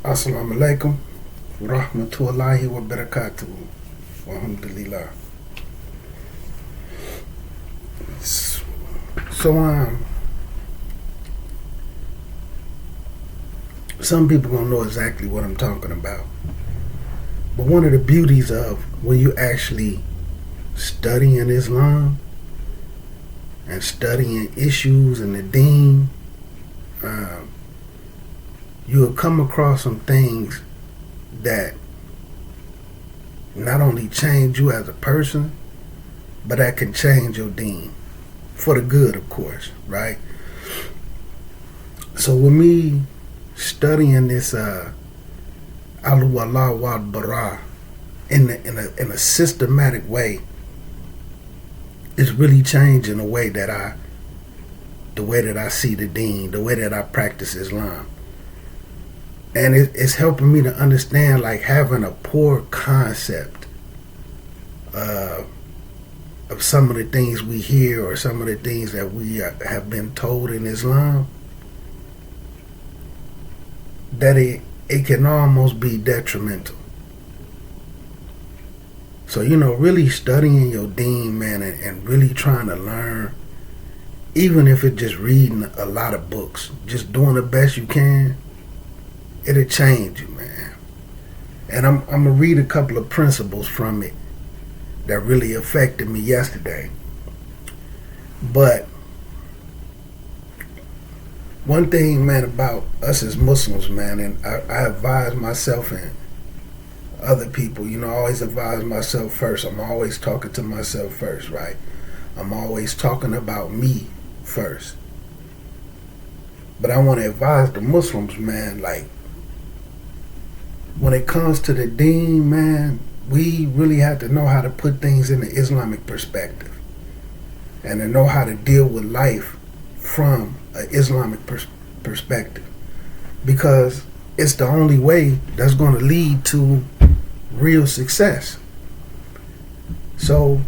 Assalamu alaikum wa rahmatullahi wa barakatuh. Alhamdulillah. So, some people gonna know exactly what I'm talking about. But one of the beauties of when you actually studying Islam and studying issues and the deen, you'll come across some things that not only change you as a person, but that can change your deen for the good, of course, right? So with me studying this Al-Wala wal-Bara in a systematic way, it's really changing the way that I see the deen, the way that I practice Islam. And it's helping me to understand, like, having a poor concept of some of the things we hear or some of the things that we have been told in Islam, that it can almost be detrimental. So, really studying your deen, man, and really trying to learn, even if it's just reading a lot of books, just doing the best you can, it'll change you, man. And I'm going to read a couple of principles from it that really affected me yesterday. But one thing, man, about us as Muslims, man, and I advise myself and other people, I always advise myself first. I'm always talking to myself first, right? I'm always talking about me first. But I want to advise the Muslims, man, like, when it comes to the deen, man, we really have to know how to put things in the Islamic perspective and to know how to deal with life from an Islamic perspective, because it's the only way that's going to lead to real success. So,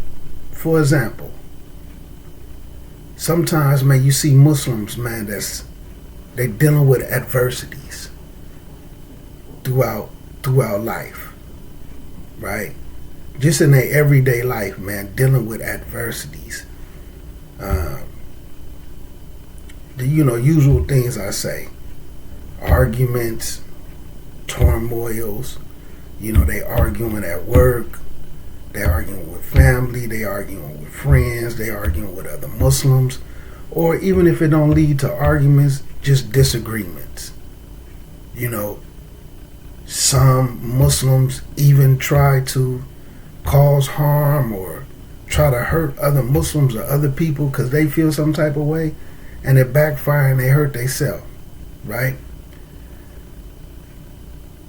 for example, sometimes, man, you see Muslims, man, they dealing with adversities throughout life, right? Just in their everyday life, man, dealing with adversities. The usual things I say: arguments, turmoils. They arguing at work, they arguing with family, they arguing with friends, they arguing with other Muslims, or even if it don't lead to arguments, just disagreements. Some Muslims even try to cause harm or try to hurt other Muslims or other people because they feel some type of way, and it backfire and they hurt themselves, right?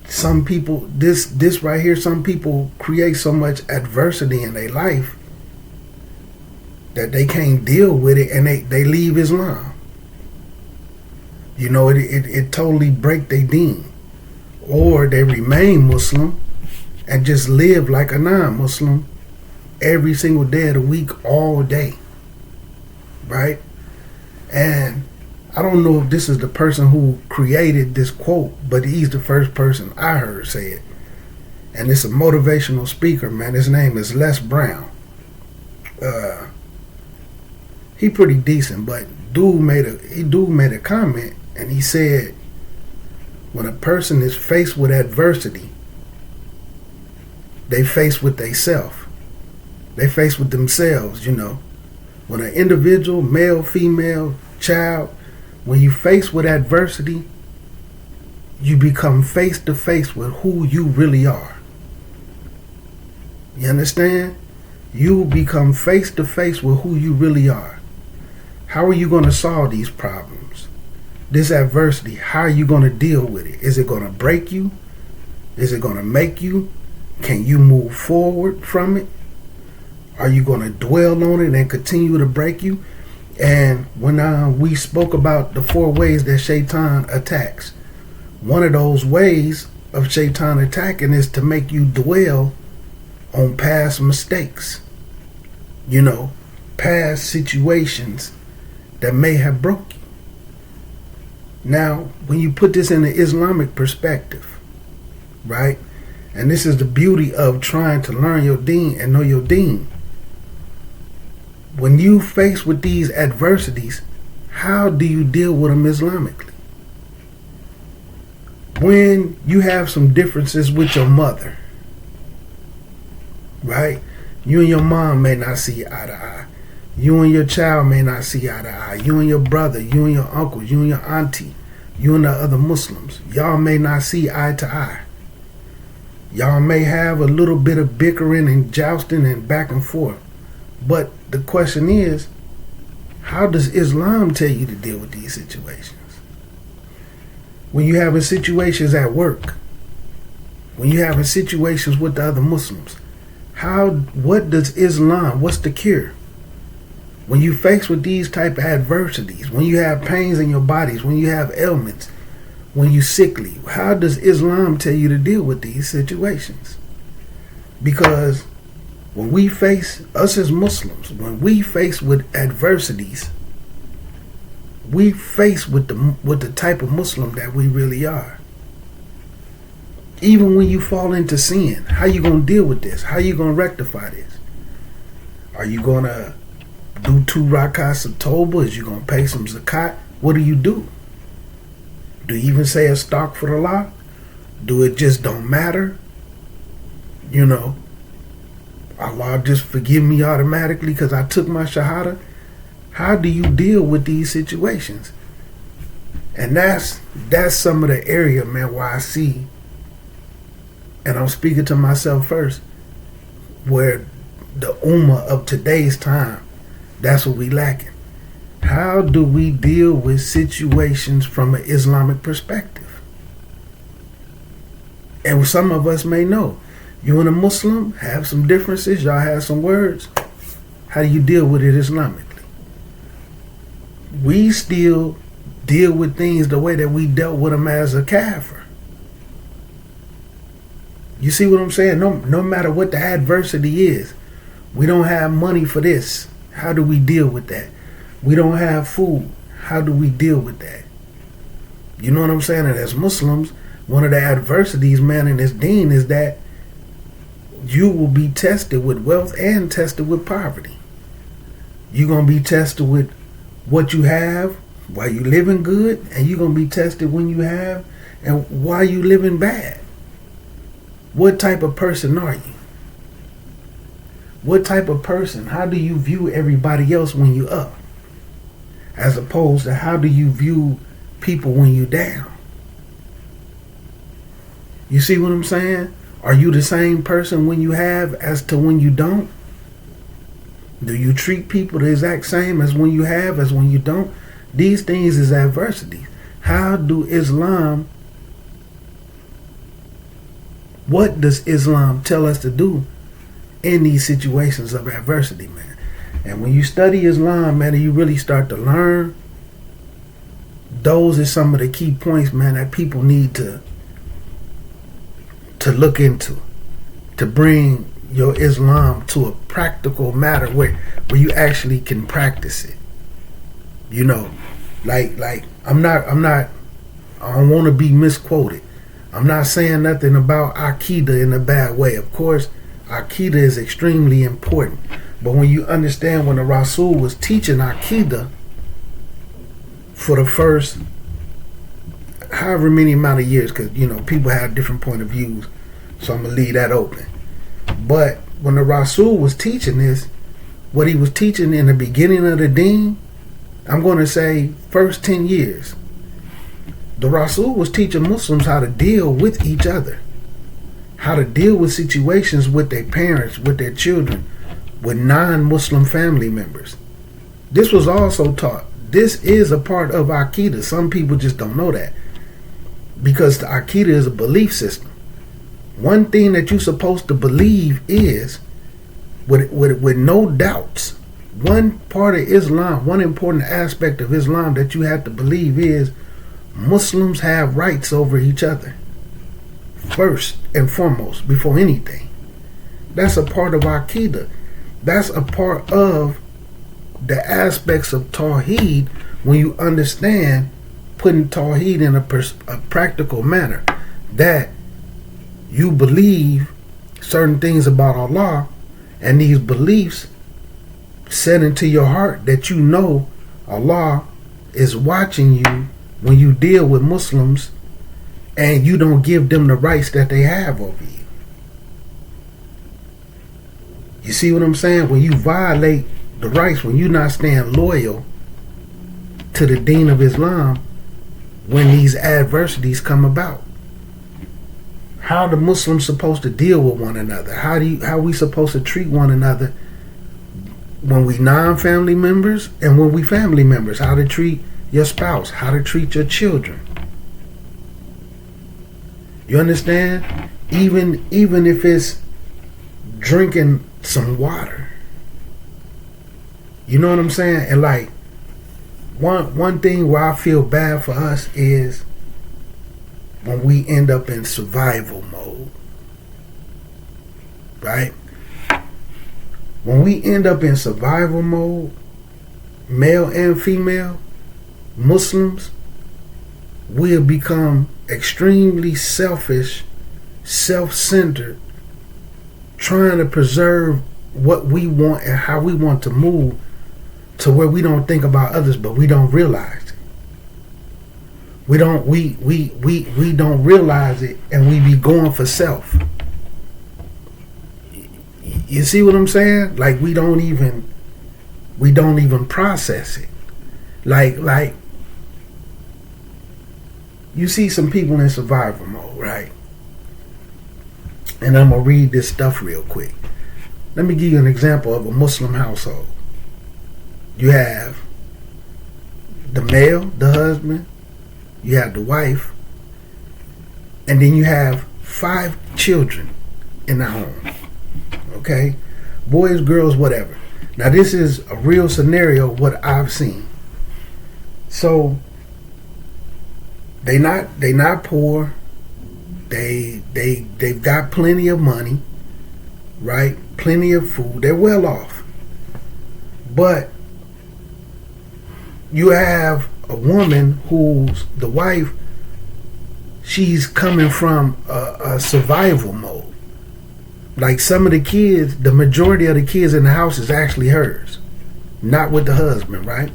Some people, this right here, some people create so much adversity in their life that they can't deal with it, and they leave Islam. It totally break their deen. Or they remain Muslim and just live like a non-Muslim every single day of the week, all day, right? And I don't know if this is the person who created this quote, but he's the first person I heard say it. And it's a motivational speaker, man. His name is Les Brown. He pretty decent, but dude made a comment, and he said, when a person is faced with adversity, they face with themselves. They face with themselves, When an individual, male, female, child, when you face with adversity, you become face to face with who you really are. You understand? You become face to face with who you really are. How are you going to solve these problems? This adversity, how are you going to deal with it? Is it going to break you? Is it going to make you? Can you move forward from it? Are you going to dwell on it and continue to break you? And when we spoke about the 4 ways that Shaitan attacks, one of those ways of Shaitan attacking is to make you dwell on past mistakes, past situations that may have broke you. Now, when you put this in the Islamic perspective, right? And this is the beauty of trying to learn your deen and know your deen. When you face with these adversities, how do you deal with them Islamically? When you have some differences with your mother, right? You and your mom may not see eye to eye. You and your child may not see eye to eye. You and your brother, you and your uncle, you and your auntie, you and the other Muslims, y'all may not see eye to eye. Y'all may have a little bit of bickering and jousting and back and forth. But the question is, how does Islam tell you to deal with these situations? When you having situations at work, when you having situations with the other Muslims, what does Islam, what's the cure? When you face with these type of adversities, when you have pains in your bodies, when you have ailments, when you sickly, how does Islam tell you to deal with these situations? Because when we face, us as Muslims, when we face with adversities, we face with the type of Muslim that we really are. Even when you fall into sin, how you gonna deal with this? How you gonna rectify this? Are you gonna do 2 rakats of Tawbah? Is you gonna pay some zakat? What do you do? Do you even say a astaghfirullah? Do it just don't matter? You know, Allah just forgive me automatically because I took my shahada? How do you deal with these situations? And that's some of the area, man, where I see, and I'm speaking to myself first, where the ummah of today's time, that's what we lacking. How do we deal with situations from an Islamic perspective? And some of us may know, you and a Muslim have some differences, y'all have some words. How do you deal with it Islamically? We still deal with things the way that we dealt with them as a kafir. You see what I'm saying? No matter what the adversity is, we don't have money for this. How do we deal with that? We don't have food. How do we deal with that? You know what I'm saying? And as Muslims, one of the adversities, man, in this deen is that you will be tested with wealth and tested with poverty. You're going to be tested with what you have while you living good, and you're going to be tested when you have and while you living bad. What type of person are you? What type of person? How do you view everybody else when you up? As opposed to how do you view people when you down? You see what I'm saying? Are you the same person when you have as to when you don't? Do you treat people the exact same as when you have as when you don't? These things is adversity. How do Islam, what does Islam tell us to do in these situations of adversity, man? And when you study Islam, man, and you really start to learn, those are some of the key points, man, that people need to look into, to bring your Islam to a practical matter where you actually can practice it. You know, like I don't want to be misquoted. I'm not saying nothing about Aqidah in a bad way. Of course, Aqidah is extremely important. But when you understand when the Rasul was teaching Aqidah for the first however many amount of years, because, you know, people have different point of views, so I'm going to leave that open. But when the Rasul was teaching this, what he was teaching in the beginning of the deen, I'm going to say first 10 years, the Rasul was teaching Muslims how to deal with each other, how to deal with situations with their parents, with their children, with non-Muslim family members. This was also taught. This is a part of Aqidah. Some people just don't know that, because the Aqidah is a belief system. One thing that you're supposed to believe is, with no doubts, one part of Islam, one important aspect of Islam that you have to believe is Muslims have rights over each other. First and foremost, before anything. That's a part of Aqidah. That's a part of the aspects of Tawheed when you understand putting Tawheed in a practical manner. That you believe certain things about Allah, and these beliefs set into your heart that you know Allah is watching you when you deal with Muslims, and you don't give them the rights that they have over you. You see what I'm saying? When you violate the rights, when you're not staying loyal to the Deen of Islam, when these adversities come about, how the Muslims supposed to deal with one another? How we supposed to treat one another when we non-family members and when we family members? How to treat your spouse? How to treat your children? You understand? Even if it's drinking some water. You know what I'm saying? And like one thing where I feel bad for us is when we end up in survival mode. Right? When we end up in survival mode, male and female, Muslims, we'll become extremely selfish, self-centered, trying to preserve what we want and how we want to move to where we don't think about others, but we don't realize it. We don't realize it, and we be going for self. You see what I'm saying? Like we don't even process it. Like you see some people in survival mode, right? And I'm gonna read this stuff real quick. Let me give you an example of a Muslim household. You have the male, the husband, you have the wife, and then you have 5 children in the home. Okay? Boys, girls, whatever. Now this is a real scenario, what I've seen. So they not poor. They've got plenty of money, right? Plenty of food. They're well off. But you have a woman who's the wife, she's coming from a survival mode. Like some of the kids, the majority of the kids in the house is actually hers, not with the husband, right?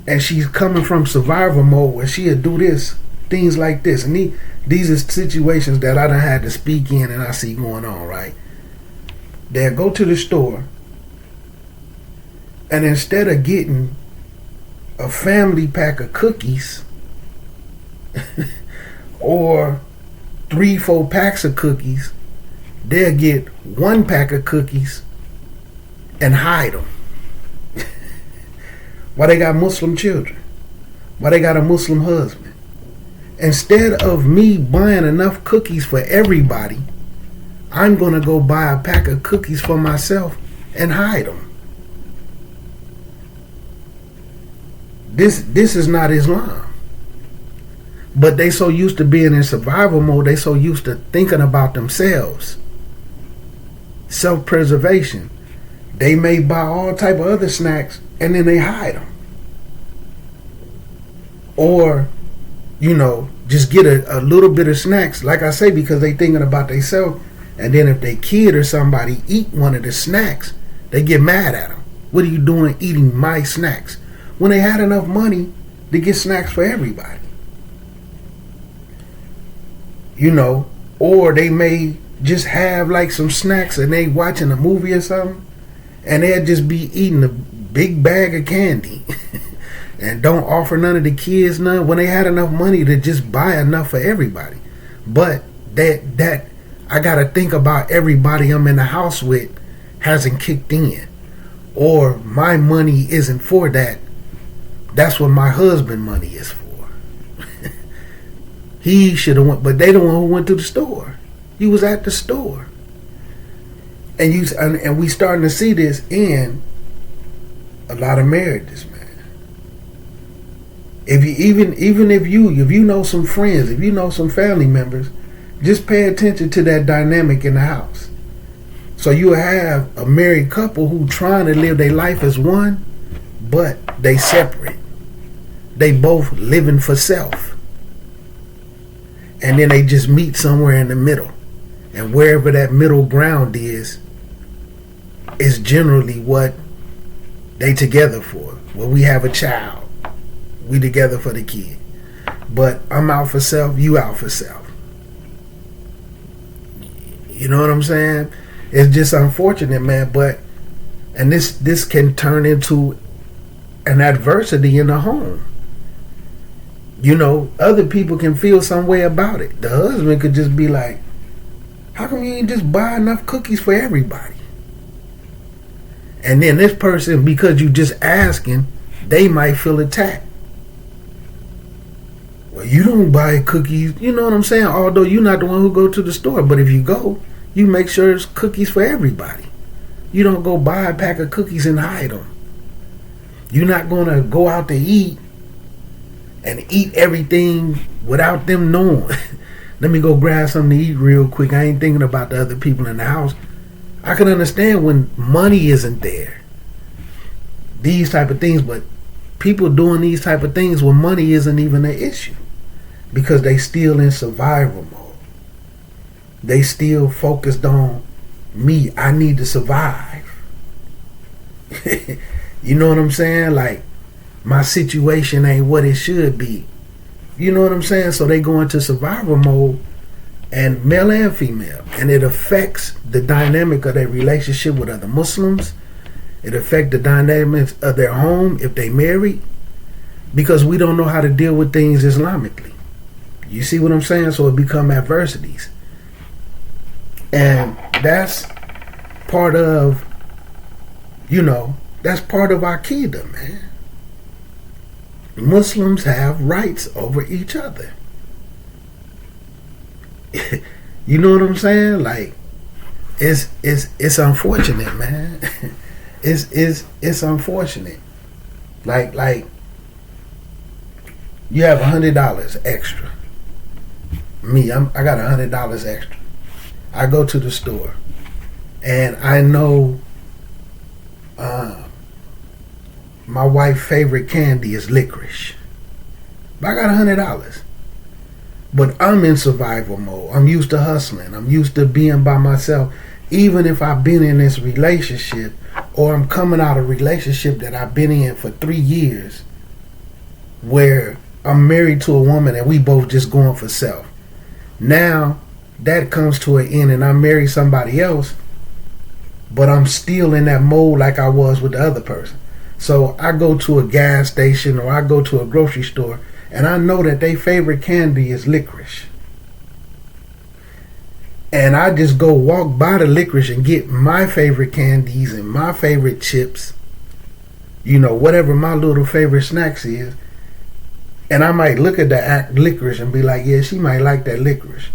And she's coming from survival mode where she'll do this, things like this. And these are situations that I done had to speak in and I see going on, right? They'll go to the store, and instead of getting a family pack of cookies or 3-4 packs of cookies, they'll get 1 pack of cookies and hide them. Why they got Muslim children? Why they got a Muslim husband? Instead of me buying enough cookies for everybody, I'm going to go buy a pack of cookies for myself and hide them. This is not Islam. But they so used to being in survival mode, they so used to thinking about themselves. Self-preservation. They may buy all type of other snacks and then they hide them. Or, just get a little bit of snacks, like I say, because they thinking about themselves. And then if they kid or somebody eat one of the snacks, they get mad at them. What are you doing eating my snacks? When they had enough money to get snacks for everybody. Or they may just have like some snacks and they watching a movie or something, and they'll just be eating a big bag of candy and don't offer none of the kids none when they had enough money to just buy enough for everybody. But that I gotta think about everybody I'm in the house with hasn't kicked in, or my money isn't for that. That's what my husband money is for. He should have went, but they the one who went to the store. He was at the store, and we starting to see this in a lot of marriages, man. If you even if you know some friends, if you know some family members, just pay attention to that dynamic in the house. So you have a married couple who trying to live their life as one, but they separate. they both living for self. And then they just meet somewhere in the middle. And wherever that middle ground is generally what they together for. Well, we have a child. We together for the kid. But I'm out for self, you out for self. You know what I'm saying? It's just unfortunate, man. And this can turn into an adversity in the home. You know, other people can feel some way about it. The husband could just be like, how come you ain't just buy enough cookies for everybody? And then this person, because you just asking, they might feel attacked. Well, you don't buy cookies. You know what I'm saying? Although you're not the one who go to the store. But if you go, you make sure it's cookies for everybody. You don't go buy a pack of cookies and hide them. You're not going to go out to eat and eat everything without them knowing. Let me go grab something to eat real quick. I ain't thinking about the other people in the house. I can understand when money isn't there. These type of things. But people doing these type of things when money isn't even an issue. Because they still in survival mode. They still focused on me. I need to survive. You know what I'm saying? Like, my situation ain't what it should be. You know what I'm saying? So they go into survival mode, and male and female. And it affects the dynamic of their relationship with other Muslims. It affects the dynamics of their home if they married. Because we don't know how to deal with things Islamically. You see what I'm saying? So it become adversities. And that's part of, that's part of our kingdom, man. Muslims have rights over each other. You know what I'm saying? Like, it's unfortunate, man. It's unfortunate. Like you have $100 extra. Me, I got $100 extra. I go to the store, and I know my wife's favorite candy is licorice. But I got $100. But I'm in survival mode. I'm used to hustling. I'm used to being by myself. Even if I've been in this relationship, or I'm coming out of a relationship that I've been in for 3 years, where I'm married to a woman and we both just going for self. Now that comes to an end and I marry somebody else, but I'm still in that mode like I was with the other person. So I go to a gas station or I go to a grocery store and I know that their favorite candy is licorice. And I just go walk by the licorice and get my favorite candies and my favorite chips. Whatever my little favorite snacks is. And I might look at the licorice and be like, yeah, she might like that licorice.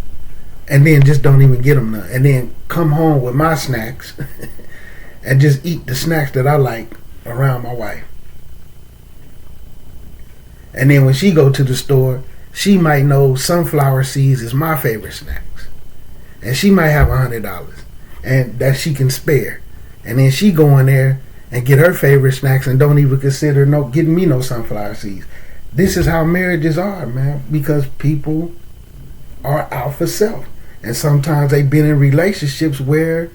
And then just don't even get them none. And then come home with my snacks and just eat the snacks that I like around my wife. And then when she go to the store, she might know sunflower seeds is my favorite snacks. And she might have $100 and that she can spare. And then she go in there and get her favorite snacks and don't even consider getting me no sunflower seeds. This is how marriages are, man, because people are out for self. And sometimes they've been in relationships where,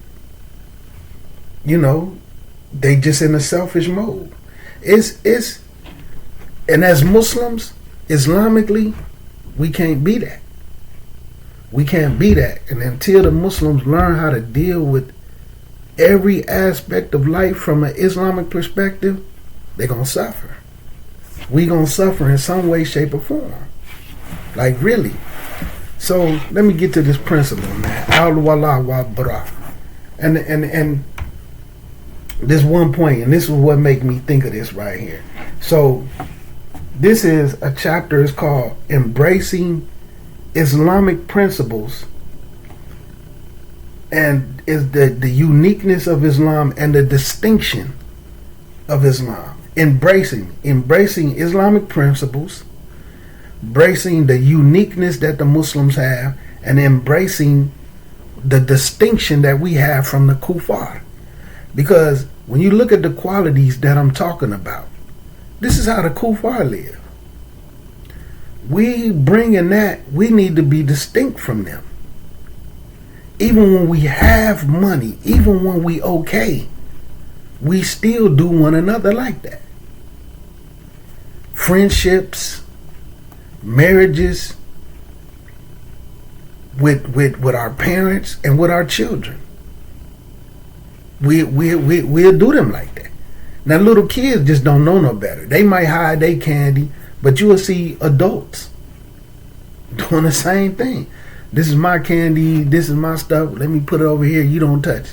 they just in a selfish mode. And as Muslims, Islamically, we can't be that. We can't be that. And until the Muslims learn how to deal with every aspect of life from an Islamic perspective, they're going to suffer. We're going to suffer in some way, shape, or form. Like, really. So, let me get to this principle, man. Al-wala wa bara. And this one point, and this is what make me think of this right here. So, this is a chapter, it's called Embracing Islamic Principles, and is the uniqueness of Islam and the distinction of Islam. Embracing Islamic principles, embracing the uniqueness that the Muslims have, and embracing the distinction that we have from the kuffar. Because when you look at the qualities that I'm talking about, this is how the kuffar live. we bringing that, we need to be distinct from them. Even when we have money, even when we okay, we still do one another like that. Friendships, marriages, with our parents and with our children. We'll do them like that. Now little kids just don't know no better. They might hide their candy, but you will see adults doing the same thing. This is my candy, this is my stuff, let me put it over here, you don't touch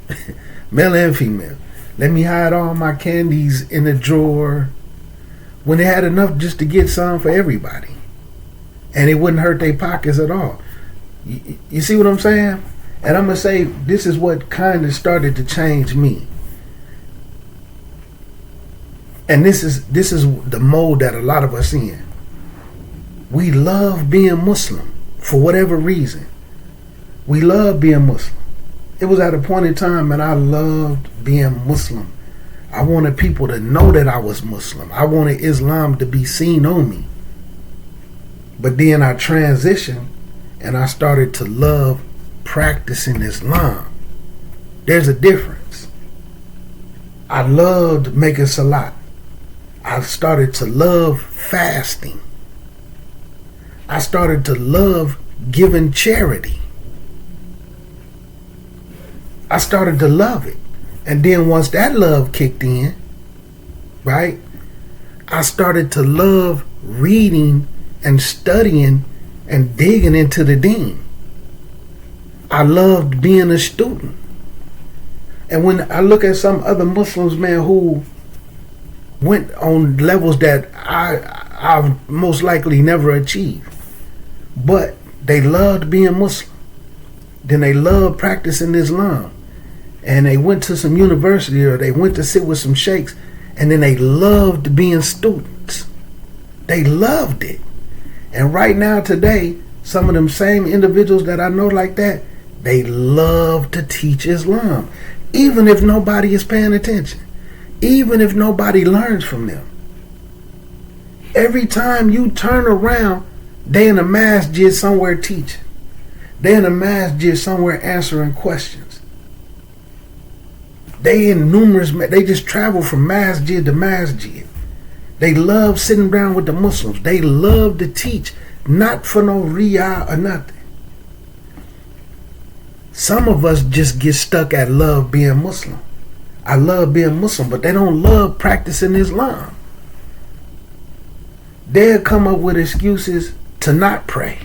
it. Male and female. Let me hide all my candies in the drawer, when they had enough just to get some for everybody. And it wouldn't hurt their pockets at all. You see what I'm saying? And I'm going to say, this is what kind of started to change me. And this is the mode that a lot of us in. We love being Muslim for whatever reason. We love being Muslim. It was at a point in time when I loved being Muslim. I wanted people to know that I was Muslim. I wanted Islam to be seen on me. But then I transitioned and I started to love practicing Islam. There's a difference. I loved making salat. I started to love fasting. I started to love giving charity. I started to love it. And then once that love kicked in, right, I started to love reading and studying and digging into the deen. I loved being a student. And when I look at some other Muslims, man, who went on levels that I've most likely never achieved, but they loved being Muslim. Then they loved practicing Islam. And they went to some university or they went to sit with some sheikhs, and then they loved being students. They loved it. And right now today, some of them same individuals that I know like that, they love to teach Islam. Even if nobody is paying attention. Even if nobody learns from them. Every time you turn around, they in a masjid somewhere teaching. They in a masjid somewhere answering questions. They in numerous, they just travel from masjid to masjid. They love sitting down with the Muslims. They love to teach, not for no riyah or nothing. Some of us just get stuck at love being Muslim. I love being Muslim, but they don't love practicing Islam. They'll come up with excuses to not pray.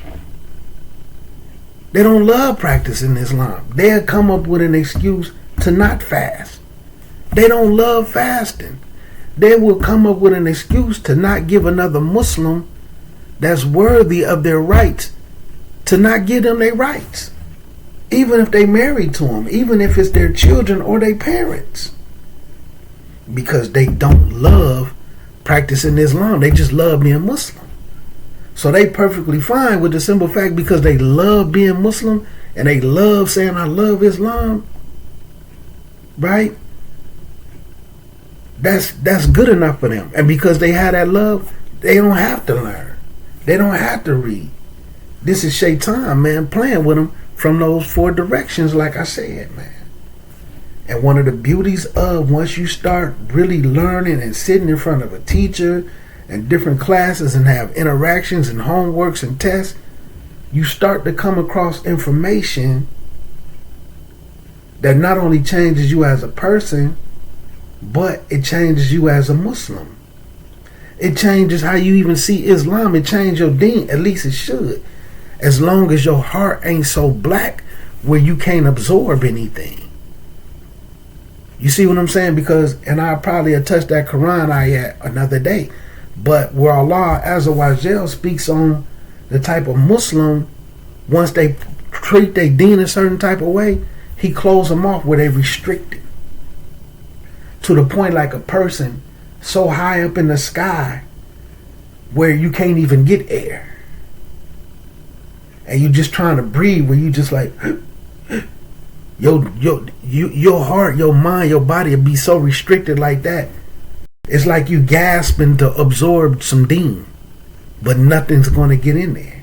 They don't love practicing Islam. They'll come up with an excuse to not fast. They don't love fasting. They will come up with an excuse to not give another Muslim that's worthy of their rights, to not give them their rights. Even if they married to them, even if it's their children or their parents. Because they don't love practicing Islam. They just love being Muslim. So they perfectly fine with the simple fact, because they love being Muslim and they love saying, I love Islam. Right? That's good enough for them. And because they have that love, they don't have to learn. They don't have to read. This is Shaitan, man, playing with them from those four directions, like I said, man. And one of the beauties of once you start really learning and sitting in front of a teacher and different classes and have interactions and homeworks and tests, you start to come across information that not only changes you as a person, but it changes you as a Muslim. It changes how you even see Islam. It changes your deen. At least it should. As long as your heart ain't so black where you can't absorb anything. You see what I'm saying? Because, and I'll probably touch that Quran ayat another day, but where Allah Azza wa Jal speaks on the type of Muslim, once they treat their deen a certain type of way, He closes them off where they restricted. To the point like a person so high up in the sky where you can't even get air. And you just trying to breathe where you just like your heart, your mind, your body will be so restricted like that. It's like you gasping to absorb some deen. but nothing's going to get in there.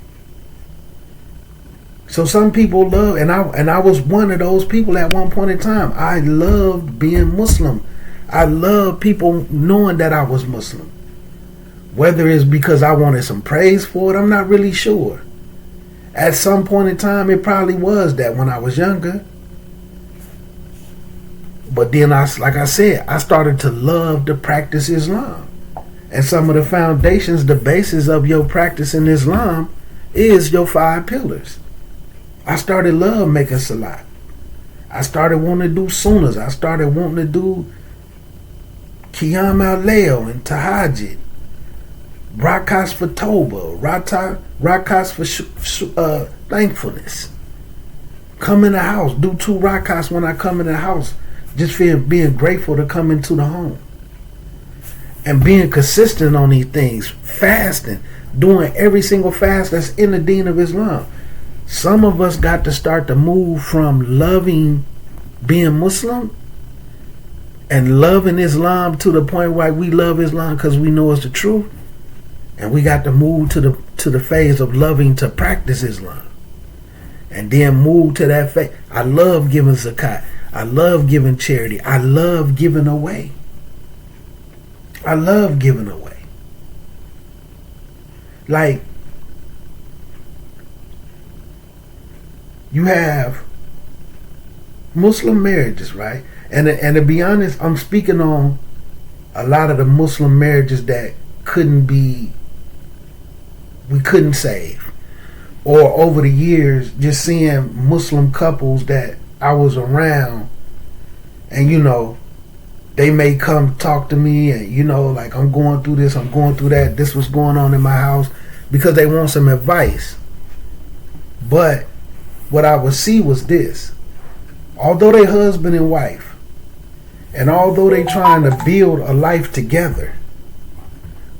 So some people love, and I was one of those people at one point in time. I loved being Muslim. I loved people knowing that I was Muslim. Whether it's because I wanted some praise for it, I'm not really sure. At some point in time, it probably was that when I was younger. But then, like I said, I started to love to practice Islam. And some of the foundations, the basis of your practice in Islam is your 5 pillars. I started love making salat. I started wanting to do sunnahs. I started wanting to do Qiyam al-Layl and Tahajjud. Rakas for Toba. Rakas for thankfulness. Come in the house. Do 2 rakas when I come in the house. Just being grateful to come into the home. And being consistent on these things. Fasting. Doing every single fast that's in the deen of Islam. Some of us got to start to move from loving being Muslim and loving Islam to the point where we love Islam because we know it's the truth. And we got to move to the phase of loving to practice Islam. And then move to that phase. I love giving zakat. I love giving charity. I love giving away. I love giving away. Like, you have Muslim marriages, right? And to be honest, I'm speaking on a lot of the Muslim marriages that we couldn't save. Or over the years, just seeing Muslim couples that I was around, and they may come talk to me, and like, I'm going through this, I'm going through that, this was going on in my house, because they want some advice. But what I would see was this: although they husband and wife, and although they trying to build a life together,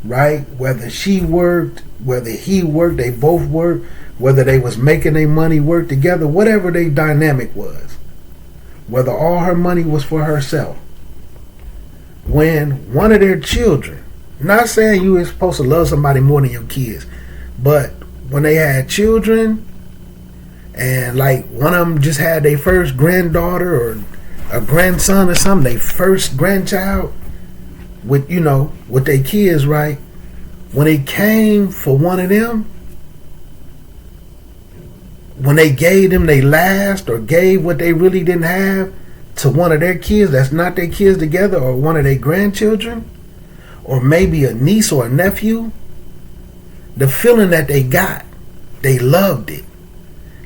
right? Whether she worked, whether he worked, they both worked, whether they was making their money work together, whatever their dynamic was, whether all her money was for herself. When one of their children, not saying you were supposed to love somebody more than your kids, but when they had children, and like one of them just had their first granddaughter or a grandson or something, their first grandchild with with their kids, right? When it came for one of them, when they gave them their last or gave what they really didn't have to one of their kids that's not their kids together, or one of their grandchildren, or maybe a niece or a nephew, the feeling that they got, they loved it.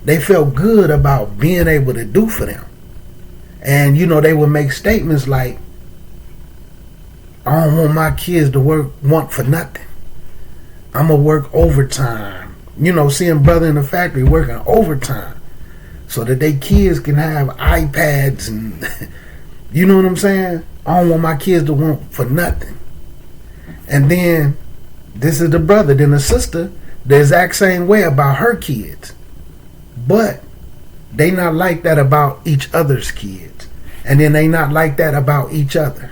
They felt good about being able to do for them. And they would make statements like, I don't want my kids to want for nothing. I'm going to work overtime. Seeing brother in the factory working overtime so that they kids can have iPads and, you know what I'm saying? I don't want my kids to want for nothing. And then, this is the brother. Then the sister, the exact same way about her kids. But they not like that about each other's kids. And then they not like that about each other.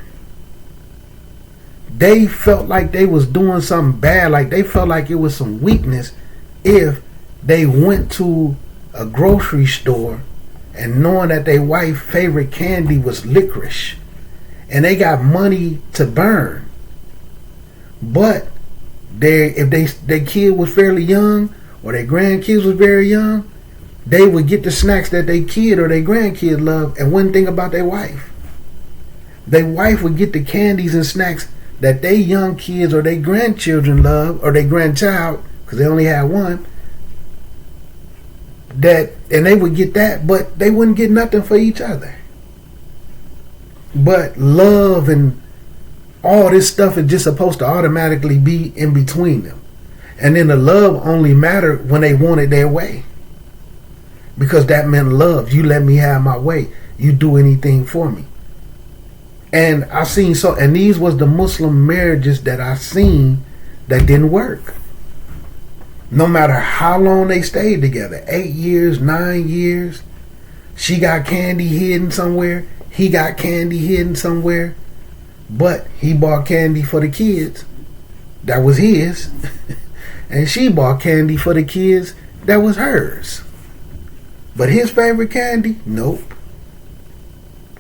They felt like they was doing something bad, like they felt like it was some weakness if they went to a grocery store and knowing that their wife's favorite candy was licorice and they got money to burn. But if their kid was fairly young or their grandkids was very young, they would get the snacks that their kid or their grandkid loved and wouldn't think about their wife. Their wife would get the candies and snacks that their young kids or their grandchildren love, or their grandchild, because they only had one, and they would get that, but they wouldn't get nothing for each other. But love and all this stuff is just supposed to automatically be in between them. And then the love only mattered when they wanted their way. Because that meant love. You let me have my way. You do anything for me. And I seen and these was the Muslim marriages that I seen that didn't work. No matter how long they stayed together, 8 years, 9 years, she got candy hidden somewhere, he got candy hidden somewhere, but he bought candy for the kids. That was his. and she bought candy for the kids that was hers. But his favorite candy, nope.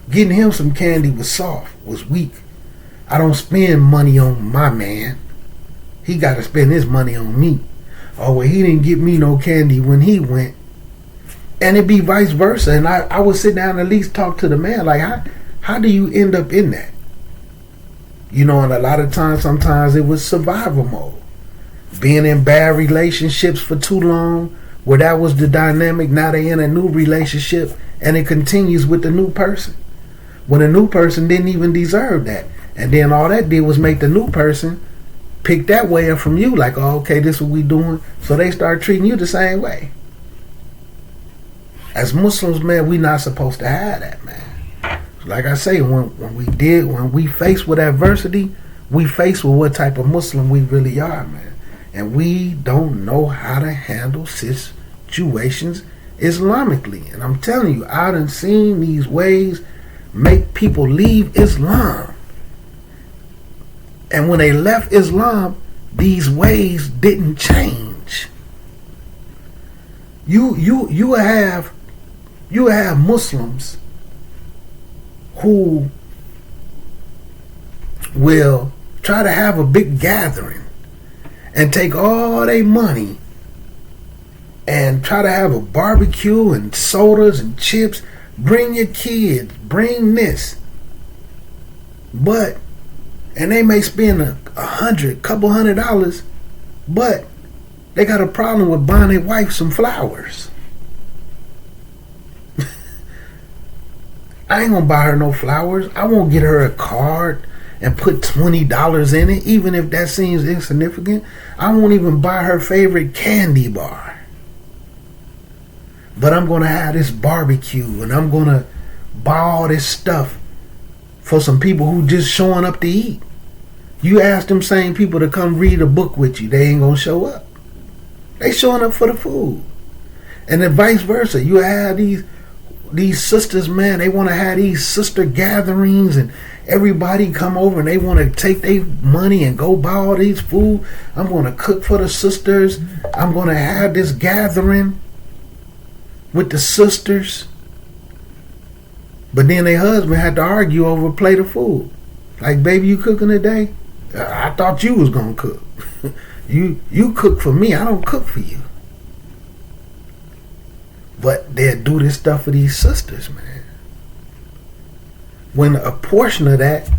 Getting him some candy was soft, was weak. I don't spend money on my man. He got to spend his money on me. Oh, well, he didn't get me no candy when he went. And it be vice versa. And I would sit down and at least talk to the man. Like, how do you end up in that? You know, and a lot of times, sometimes it was survival mode. Being in bad relationships for too long, where that was the dynamic. Now they in a new relationship and it continues with the new person. When the new person didn't even deserve that. And then all that did was make the new person pick that way up from you. Like, oh, okay, this is what we doing. So they start treating you the same way. As Muslims, man, we not supposed to have that, man. Like I say, when we face with adversity, we face with what type of Muslim we really are, man. And we don't know how to handle situations Islamically. And I'm telling you, I done seen these ways make people leave Islam. And when they left Islam, these ways didn't change. You have Muslims who will try to have a big gathering and take all their money and try to have a barbecue and sodas and chips. Bring your kids, bring this. And they may spend couple $100, but they got a problem with buying their wife some flowers. I ain't gonna buy her no flowers. I won't get her a card and put $20 in it, even if that seems insignificant. I won't even buy her favorite candy bar. But I'm gonna have this barbecue and I'm gonna buy all this stuff for some people who just showing up to eat. You ask them same people to come read a book with you, they ain't gonna show up. They showing up for the food. And then vice versa. You have these sisters, man, they want to have these sister gatherings and everybody come over and they want to take their money and go buy all these food. I'm going to cook for the sisters. I'm going to have this gathering with the sisters. But then their husband had to argue over a plate of food. Like, baby, you cooking today? I thought you was going to cook. You cook for me. I don't cook for you. But they'll do this stuff for these sisters, man. When a portion of that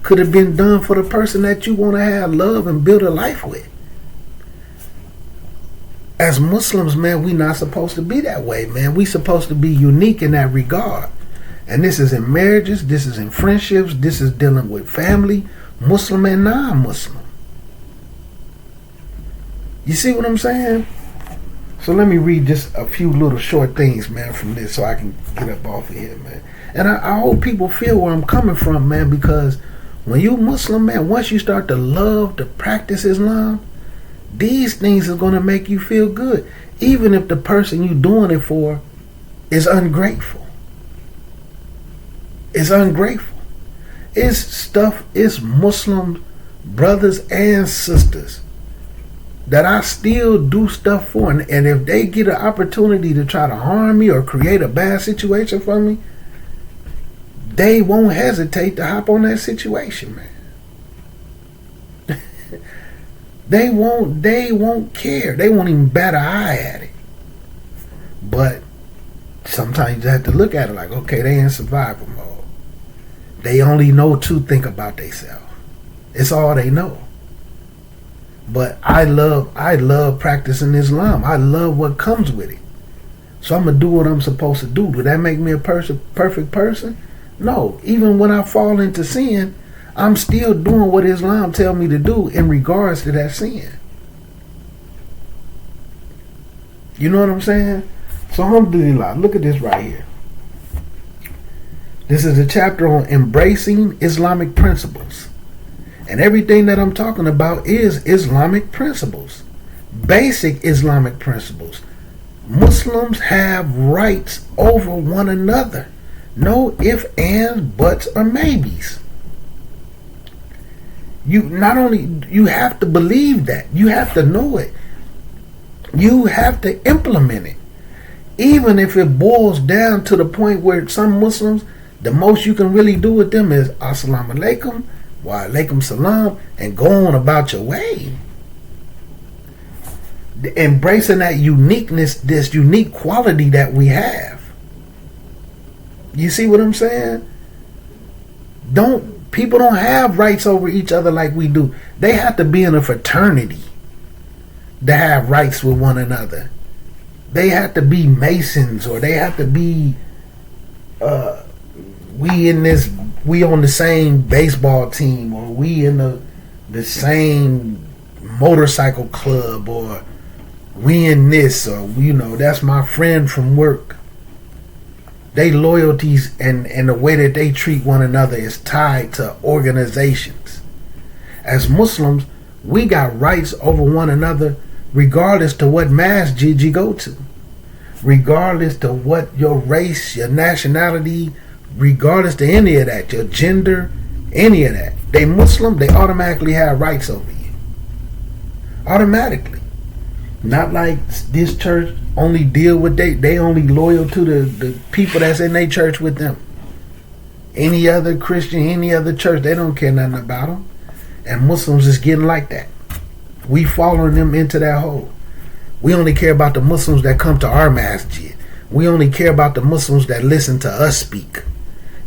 could have been done for the person that you want to have love and build a life with. As Muslims, man, we not supposed to be that way, man. We supposed to be unique in that regard. And this is in marriages, this is in friendships, this is dealing with family, Muslim and non-Muslim. You see what I'm saying? So let me read just a few little short things, man, from this so I can get up off of here, man. And I hope people feel where I'm coming from, man, because when you Muslim, man, once you start to love to practice Islam, these things are going to make you feel good, even if the person you're doing it for is ungrateful. It's ungrateful. It's Muslim brothers and sisters that I still do stuff for. And if they get an opportunity to try to harm me or create a bad situation for me, they won't hesitate to hop on that situation, man. They won't care. They won't even bat an eye at it. But sometimes you have to look at it like, okay, they in survival mode. They only know to think about themselves. It's all they know. But I love practicing Islam. I love what comes with it. So I'm going to do what I'm supposed to do. Do that make me a perfect person? No. Even when I fall into sin, I'm still doing what Islam tells me to do in regards to that sin. You know what I'm saying? So alhamdulillah, look at this right here. This is a chapter on embracing Islamic principles. And everything that I'm talking about is Islamic principles. Basic Islamic principles. Muslims have rights over one another. No ifs, ands, buts, or maybes. You have to believe that. You have to know it. You have to implement it. Even if it boils down to the point where some Muslims, the most you can really do with them is Assalamu alaikum, wa alaikum salam, and go on about your way. Embracing that uniqueness, this unique quality that we have. You see what I'm saying? People don't have rights over each other like we do. They have to be in a fraternity to have rights with one another. They have to be Masons, or they have to be we on the same baseball team, or we in the same motorcycle club, or we in this, or that's my friend from work. They loyalties and the way that they treat one another is tied to organizations. As Muslims, we got rights over one another regardless to what masjid you go to, regardless to what your race, your nationality, regardless to any of that, your gender, any of that. They Muslim, they automatically have rights over you. Automatically. Not like this church only deal with they only loyal to the people that's in their church with them. Any other Christian, any other church, they don't care nothing about them. And Muslims is getting like that. We following them into that hole. We only care about the Muslims that come to our masjid. We only care about the Muslims that listen to us speak.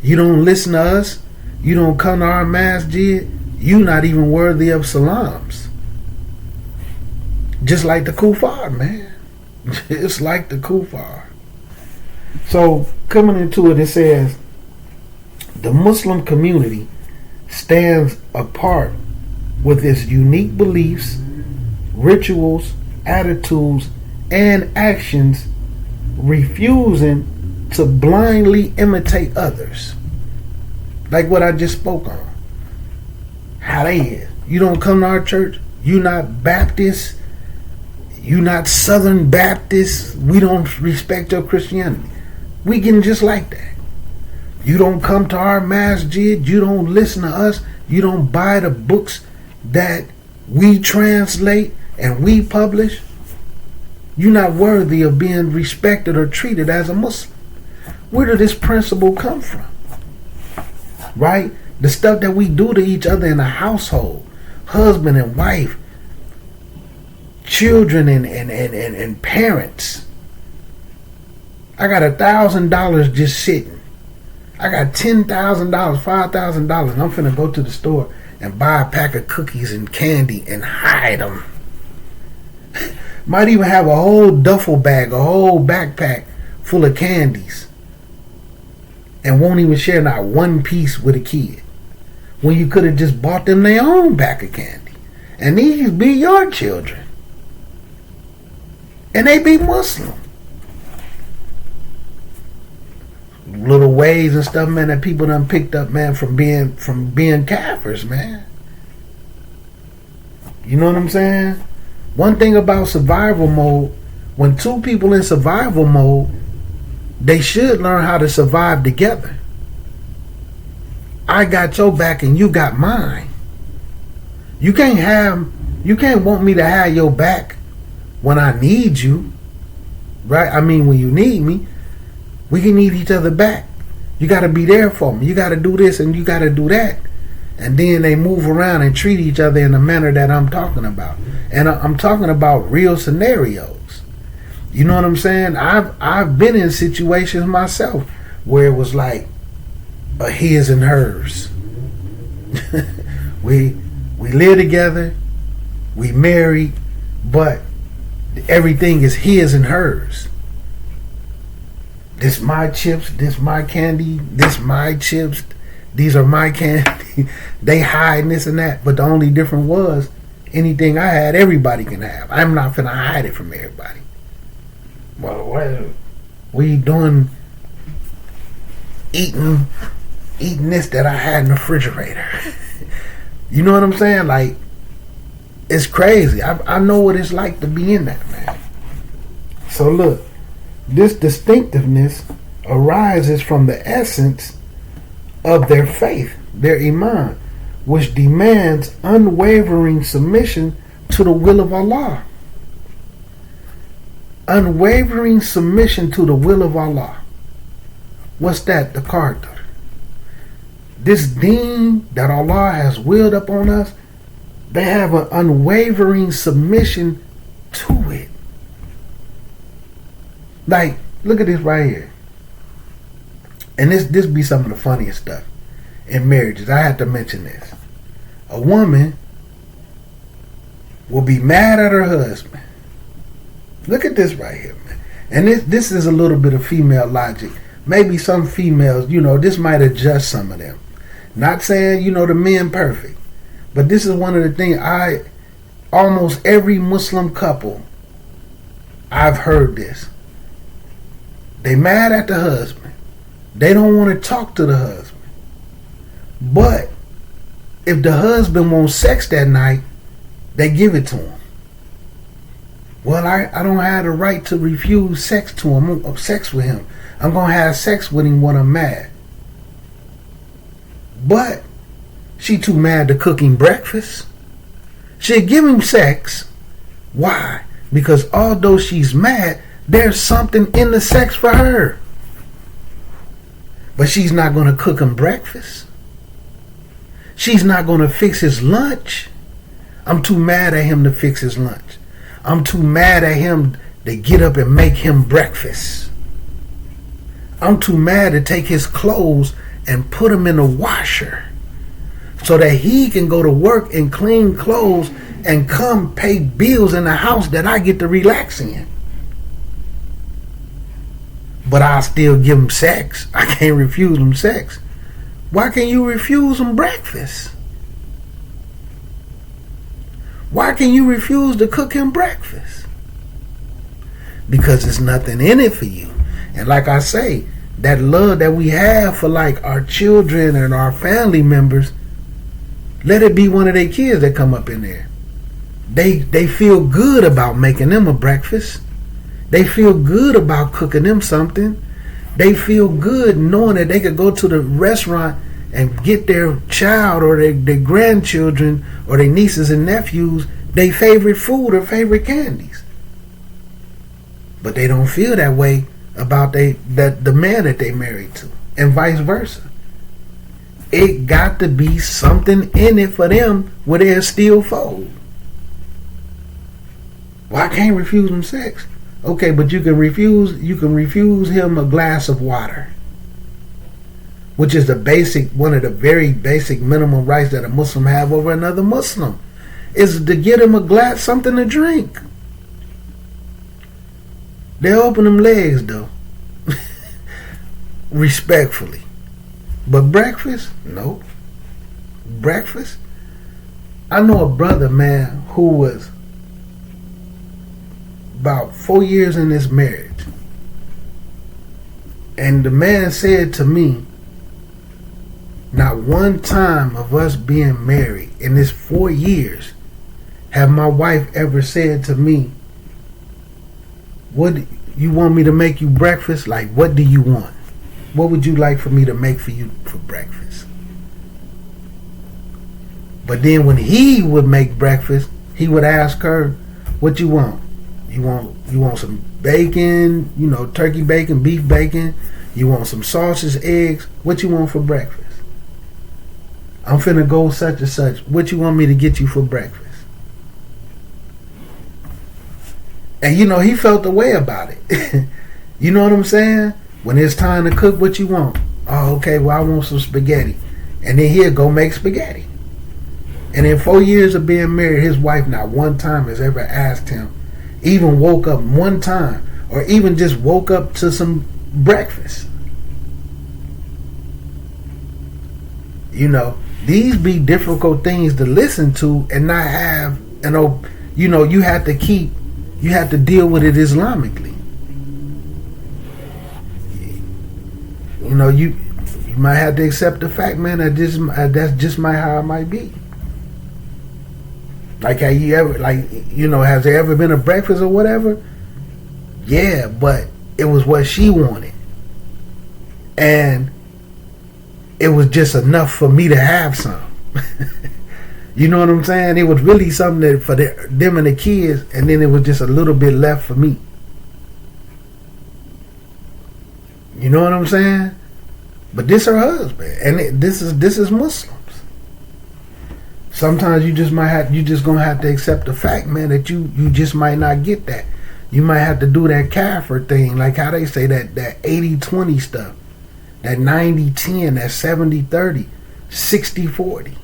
You don't listen to us, you don't come to our masjid, you not even worthy of salams. Just like the kuffar, man. Just like the kuffar. So coming into it, it says the Muslim community stands apart with its unique beliefs, rituals, attitudes, and actions, refusing to blindly imitate others. Like what I just spoke on. How they is. You don't come to our church, you not Baptist, you not Southern Baptist, we don't respect your Christianity. We getting just like that. You don't come to our masjid, you don't listen to us, you don't buy the books that we translate and we publish. You're not worthy of being respected or treated as a Muslim. Where did this principle come from? Right? The stuff that we do to each other in a household, husband and wife, children and parents. I got $1,000 just sitting. I got $10,000, $5,000, and I'm finna go to the store and buy a pack of cookies and candy and hide them. Might even have a whole duffel bag, a whole backpack full of candies, and won't even share not one piece with a kid. When you could have just bought them their own pack of candy. And these be your children. And they be Muslim. Little ways and stuff, man, that people done picked up, man, from being Kafirs, man. You know what I'm saying? One thing about survival mode, when two people in survival mode, they should learn how to survive together. I got your back and you got mine. You can't want me to have your back when I need you. Right? I mean, when you need me, we can need each other back. You got to be there for me. You got to do this and you got to do that. And then they move around and treat each other in the manner that I'm talking about. And I'm talking about real scenarios. You know what I'm saying? I've been in situations myself where it was like a his and hers. we live together, we married, but everything is his and hers. This my chips, this my candy, this my chips, these are my candy. They hide this and that, but the only difference was anything I had, everybody can have. I'm not finna hide it from everybody. Well, what are you doing eating this that I had in the refrigerator? You know what I'm saying? Like, it's crazy. I know what it's like to be in that, man. So look, this distinctiveness arises from the essence of their faith, their iman, which demands unwavering submission to the will of Allah. Unwavering submission to the will of Allah. What's that? The character. This deen that Allah has willed upon us, they have an unwavering submission to it. Like, look at this right here. And this be some of the funniest stuff in marriages. I have to mention this. A woman will be mad at her husband. Look at this right here, man. And this is a little bit of female logic. Maybe some females, this might adjust some of them. Not saying, the men perfect. But this is one of the things almost every Muslim couple, I've heard this. They mad at the husband. They don't want to talk to the husband. But if the husband wants sex that night, they give it to him. Well, I don't have the right to refuse sex to him, sex with him. I'm going to have sex with him when I'm mad. But she too mad to cook him breakfast. She'll give him sex. Why? Because although she's mad, there's something in the sex for her. But she's not going to cook him breakfast. She's not going to fix his lunch. I'm too mad at him to fix his lunch. I'm too mad at him to get up and make him breakfast. I'm too mad to take his clothes and put them in the washer so that he can go to work and clean clothes and come pay bills in the house that I get to relax in. But I'll still give him sex. I can't refuse him sex. Why can't you refuse him breakfast? Why can you refuse to cook him breakfast? Because there's nothing in it for you. And like I say, that love that we have for like our children and our family members, let it be one of their kids that come up in there. They feel good about making them a breakfast. They feel good about cooking them something. They feel good knowing that they could go to the restaurant and get their child or their grandchildren or their nieces and nephews their favorite food or favorite candies. But they don't feel that way about the man that they married to, and vice versa. It got to be something in it for them where they'll still fold. Well, I can't refuse him sex. Okay, but you can refuse him a glass of water, which is one of the very basic minimum rights that a Muslim have over another Muslim, is to get him a glass, something to drink. They open them legs though, respectfully. But breakfast, no. Breakfast. I know a brother, man, who was about 4 years in this marriage, and the man said to me, not one time of us being married in this 4 years have my wife ever said to me, what, you want me to make you breakfast? Like, what do you want? What would you like for me to make for you for breakfast? But then when he would make breakfast, he would ask her, what you want? You want some bacon, turkey bacon, beef bacon? You want some sausage, eggs? What you want for breakfast? I'm finna go such and such. What you want me to get you for breakfast? And he felt the way about it. You know what I'm saying? When it's time to cook, what you want? Oh, okay, well, I want some spaghetti. And then he'll go make spaghetti. And in 4 years of being married, his wife not one time has ever asked him, even woke up one time, or even just woke up to some breakfast. These be difficult things to listen to and not have, you have to deal with it Islamically. You might have to accept the fact, man, that's just how it might be. Like, has there ever been a breakfast or whatever? Yeah, but it was what she wanted. And it was just enough for me to have some. You know what I'm saying? It was really something that for them and the kids, and then it was just a little bit left for me. You know what I'm saying? But this her husband, and this is Muslims. Sometimes you just gonna have to accept the fact, man, that you just might not get that. You might have to do that Kaffir thing, like how they say that 80-20 stuff, that 90-10, that 70-30, 60-40.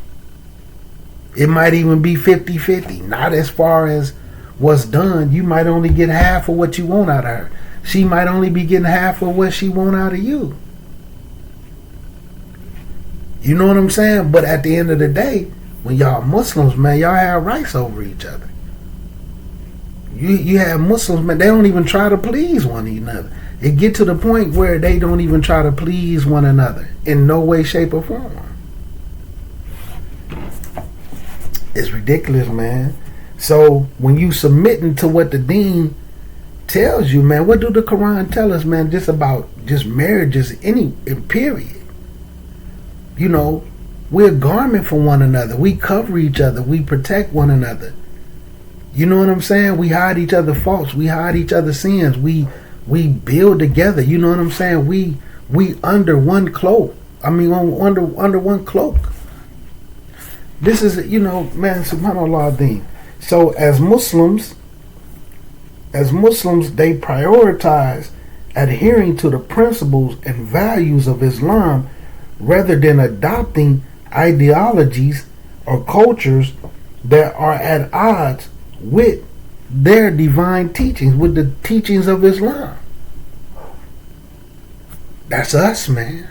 It might even be 50-50. Not as far as what's done. You might only get half of what you want out of her. She might only be getting half of what she want out of you. You know what I'm saying? But at the end of the day, when y'all Muslims, man, y'all have rights over each other. You have Muslims, man, they don't even try to please one another. It get to the point where they don't even try to please one another in no way, shape, or form. It's ridiculous, man. So when you submitting to what the deen tells you, man, what do the Quran tell us, man, just about just marriages, any period? You know, we're a garment for one another. We cover each other. We protect one another. You know what I'm saying? We hide each other's faults. We hide each other's sins. We build together. You know what I'm saying? We under one cloak. I mean, under one cloak. This is, you know, man, subhanAllah thing. So as Muslims, they prioritize adhering to the principles and values of Islam rather than adopting ideologies or cultures that are at odds with their divine teachings, with the teachings of Islam. That's us, man.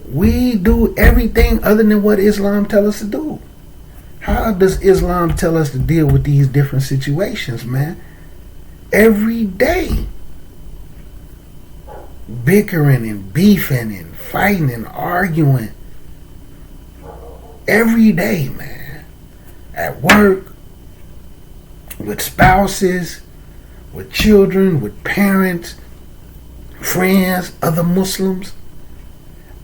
We do everything other than what Islam tells us to do. How does Islam tell us to deal with these different situations, man? Every day. Bickering and beefing and fighting and arguing. Every day, man. At work, with spouses, with children, with parents, friends, other Muslims.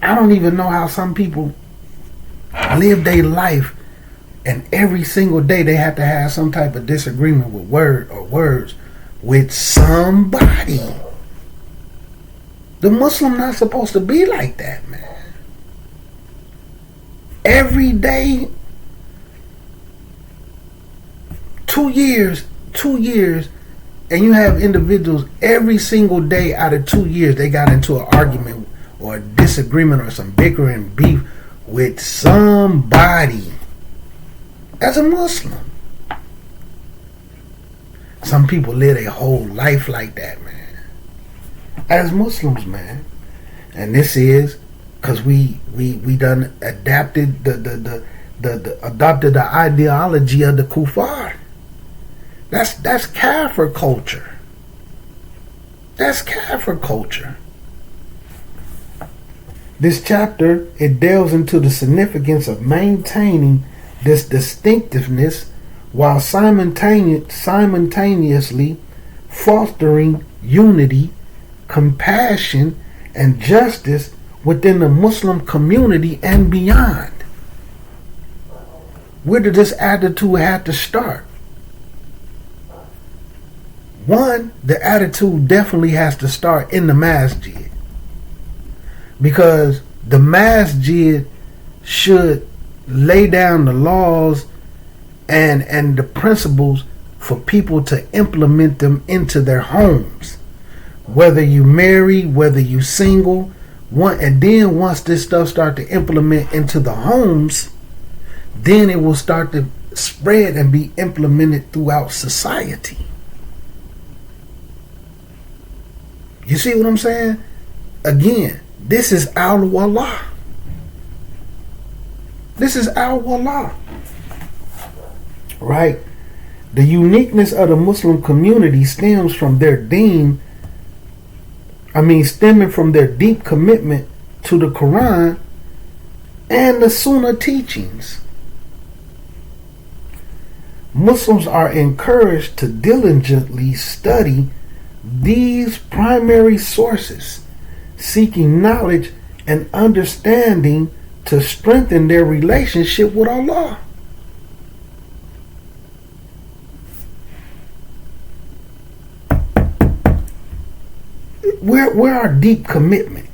I don't even know how some people live their life, and every single day they have to have some type of disagreement with words with somebody. The Muslim not supposed to be like that, man. Every day, 2 years, and you have individuals every single day out of 2 years they got into an argument or a disagreement or some bickering beef with somebody. As a Muslim. Some people live their whole life like that, man. As Muslims, man. And this is because we done adapted adopted the ideology of the kuffar. That's Kaffir culture. That's Kaffir culture. This chapter, it delves into the significance of maintaining this distinctiveness while simultaneously fostering unity, compassion, and justice within the Muslim community and beyond. Where did this attitude have to start? One, the attitude definitely has to start in the masjid. Because the masjid should lay down the laws and the principles for people to implement them into their homes. Whether you marry, whether you single, and then once this stuff start to implement into the homes, then it will start to spread and be implemented throughout society. You see what I'm saying? Again, this is al-Wallah. This is al-Wallah. Right? The uniqueness of the Muslim community stems from their stemming from their deep commitment to the Quran and the Sunnah teachings. Muslims are encouraged to diligently study these primary sources, seeking knowledge and understanding to strengthen their relationship with Allah. Where our deep commitment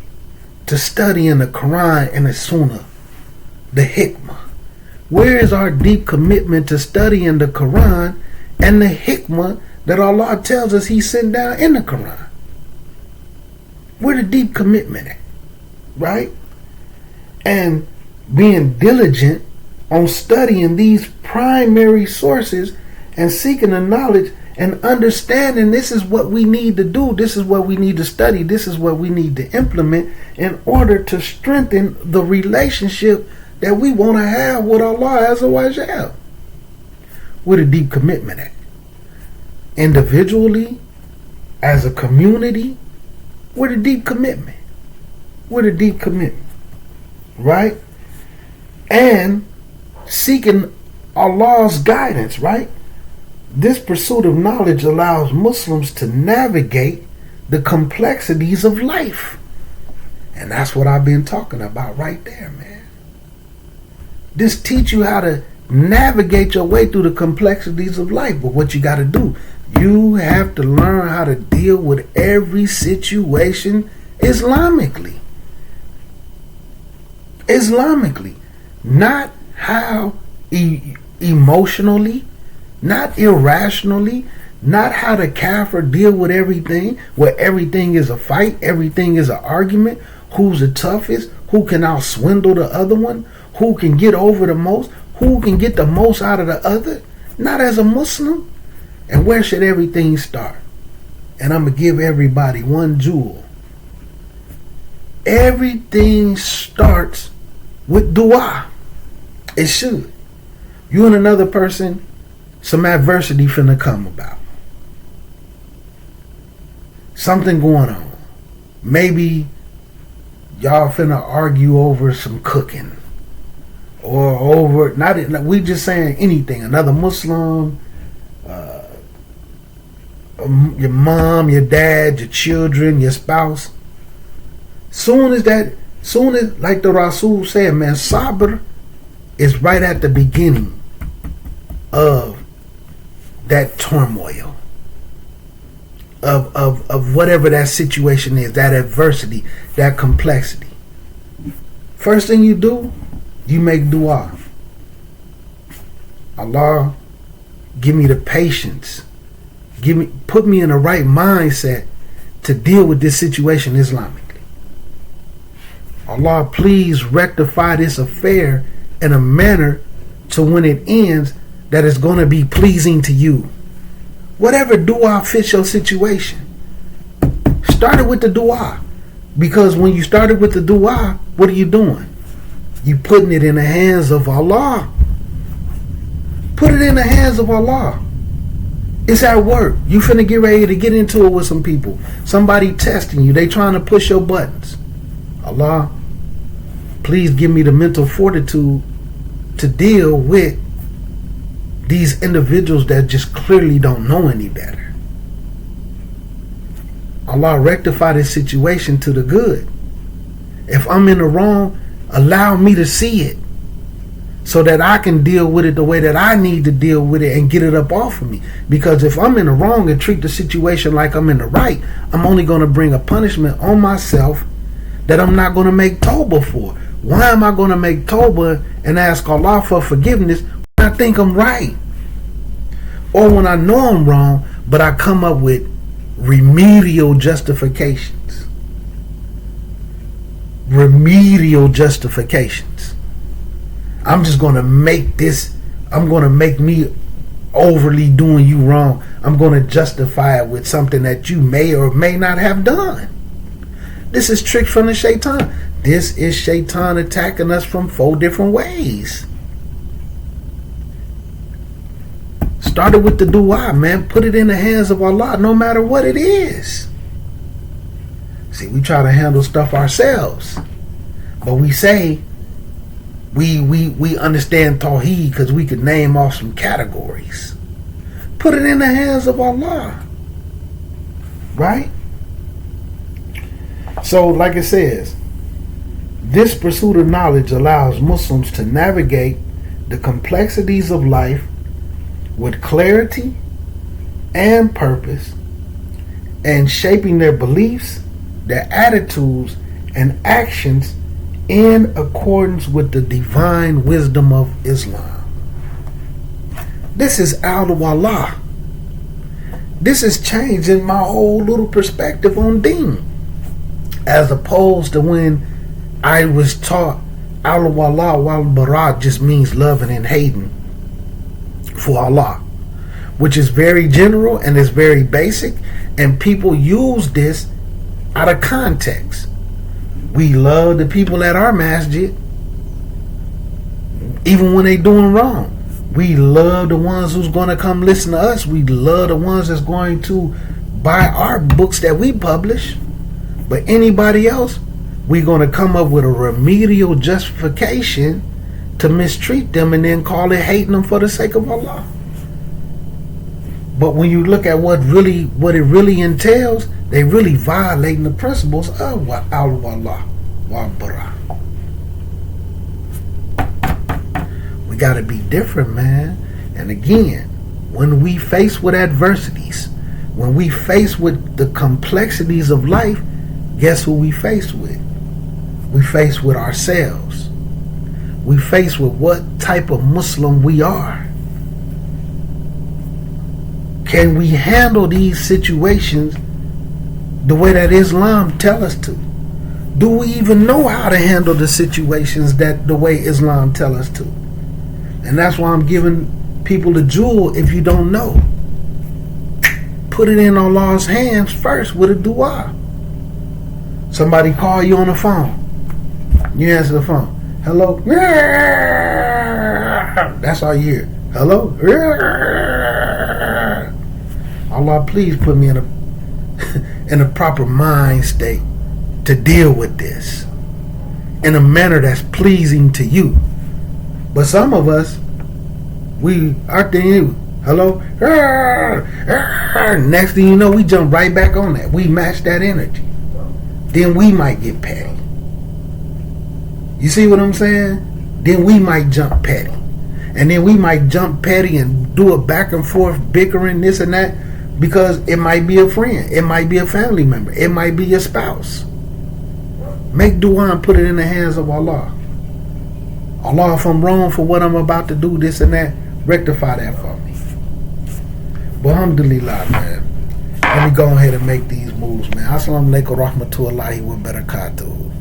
to studying the Quran and the Sunnah, the Hikmah? Where is our deep commitment to studying the Quran and the Hikmah that Allah tells us He sent down in the Quran? Where the deep commitment at? Right? And being diligent on studying these primary sources and seeking the knowledge and understanding this is what we need to do, this is what we need to study, this is what we need to implement in order to strengthen the relationship that we want to have with Allah Azza wa Jal. With a deep commitment at. Individually, as a community, with a deep commitment. With a deep commitment. Right? And seeking Allah's guidance, right? This pursuit of knowledge allows Muslims to navigate the complexities of life. And that's what I've been talking about right there, man. This teach you how to navigate your way through the complexities of life. But what you got to do, you have to learn how to deal with every situation Islamically. Islamically. Not how emotionally, not irrationally, not how the kafir deal with everything, where everything is a fight, everything is an argument, who's the toughest, who can out-swindle the other one, who can get over the most, who can get the most out of the other. Not as a Muslim. And where should everything start? And I'm going to give everybody one jewel. Everything starts with dua. It should. You and another person, some adversity finna come about. Something going on. Maybe y'all finna argue over some cooking. Or over, we just saying anything. Another Muslim, your mom, your dad, your children, your spouse. Soon as like the Rasul said, man, sabr is right at the beginning of that turmoil, of whatever that situation is, that adversity, that complexity. First thing you do, you make dua. Allah, give me the patience. Put me in the right mindset to deal with this situation Islamically. Allah, please rectify this affair in a manner to when it ends that is going to be pleasing to you. Whatever dua fits your situation. Start it with the dua. Because when you started with the dua, what are you doing? You putting it in the hands of Allah. Put it in the hands of Allah. It's at work. You finna get ready to get into it with some people. Somebody testing you. They trying to push your buttons. Allah, please give me the mental fortitude to deal with these individuals that just clearly don't know any better. Allah, rectify this situation to the good. If I'm in the wrong, allow me to see it so that I can deal with it the way that I need to deal with it and get it up off of me. Because if I'm in the wrong and treat the situation like I'm in the right, I'm only going to bring a punishment on myself that I'm not going to make tawbah for. Why am I going to make tawbah and ask Allah for forgiveness when I think I'm right? Or when I know I'm wrong, but I come up with remedial justifications. Remedial justifications. I'm just going to make this, I'm going to make me overly doing you wrong. I'm going to justify it with something that you may or may not have done. This is trick from the shaitan. This is shaitan attacking us from 4 different ways. Started with the dua, man. Put it in the hands of Allah, no matter what it is. See, we try to handle stuff ourselves, but we say we understand Tawheed because we could name off some categories. Put it in the hands of Allah, right? So, like it says, this pursuit of knowledge allows Muslims to navigate the complexities of life with clarity and purpose, and shaping their beliefs their attitudes and actions in accordance with the divine wisdom of Islam. This is al-Wallah. This is changing my whole little perspective on deen, as opposed to when I was taught al-Wallah wal-Bara just means loving and hating for Allah, which is very general and is very basic, and people use this out of context. We love the people at our masjid, even when they doing wrong. We love the ones who's going to come listen to us. We love the ones that's going to buy our books that we publish. But anybody else, we're going to come up with a remedial justification to mistreat them and then call it hating them for the sake of Allah. But when you look at what it really entails, they really violating the principles of al-Wallah wal-Bara. We got to be different, man. And again, when we face with adversities, when we face with the complexities of life, guess who we face with? We face with ourselves. We face with what type of Muslim we are. Can we handle these situations the way that Islam tell us to? Do we even know how to handle the situations that the way Islam tell us to? And that's why I'm giving people the jewel. If you don't know, put it in Allah's hands first with a dua. Somebody call you on the phone. You answer the phone. Hello? That's all you hear. Hello? Allah, please put me in a proper mind state to deal with this in a manner that's pleasing to you. But some of us, our thing, hello? Next thing you know, we jump right back on that. We match that energy. Then we might get petty. You see what I'm saying? Then we might jump petty. And then we might jump petty and do a back and forth bickering, this and that, because it might be a friend. It might be a family member. It might be your spouse. Make dua and put it in the hands of Allah. Allah, if I'm wrong for what I'm about to do, this and that, rectify that for me. But alhamdulillah, man. Let me go ahead and make these moves, man. Assalamu alaikum wa rahmatullahi wa barakatuh.